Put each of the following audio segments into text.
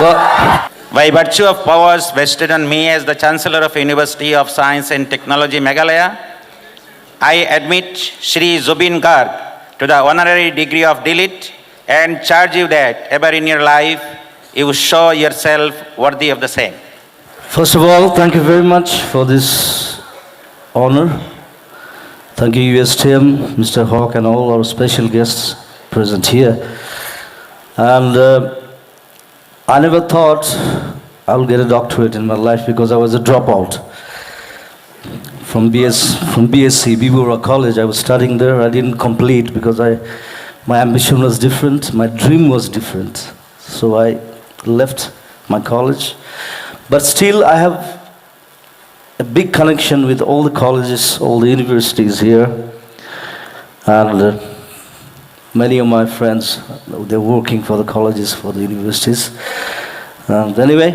Well, By virtue of powers vested on me as the Chancellor of University of Science and Technology, Meghalaya, I admit Shri Zubin Garg to the honorary degree of D.Litt. And charge you that ever in your life you show yourself worthy of the same. first of all, thank you very much for this honor. Thank you, USTM, Mr. Hawk, and all our special guests present here. And I never thought I'll get a doctorate in my life because I was a dropout from BSc, Bibura College. I was studying there. I didn't complete because my ambition was different. My dream was different. So I left my college. But still, I have a big connection with all the colleges, all the universities here. And many of my friends, they're working for the colleges, for the universities. And anyway,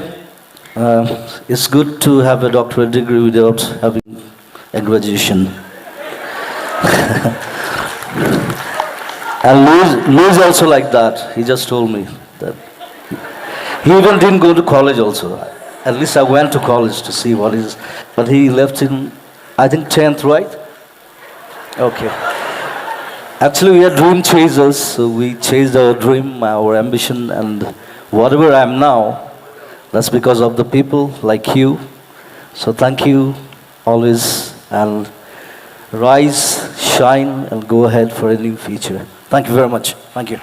it's good to have a doctorate degree without having a graduation. And Louis also like that. He just told me that he even didn't go to college also. At least I went to college to see what is, but he left in, I think, 10th, right? Okay. Actually, we are dream chasers, so we chased our dream, our ambition, and whatever I am now, that's because of the people like you. So thank you always, and rise, shine, and go ahead for a new future. Thank you very much. Thank you.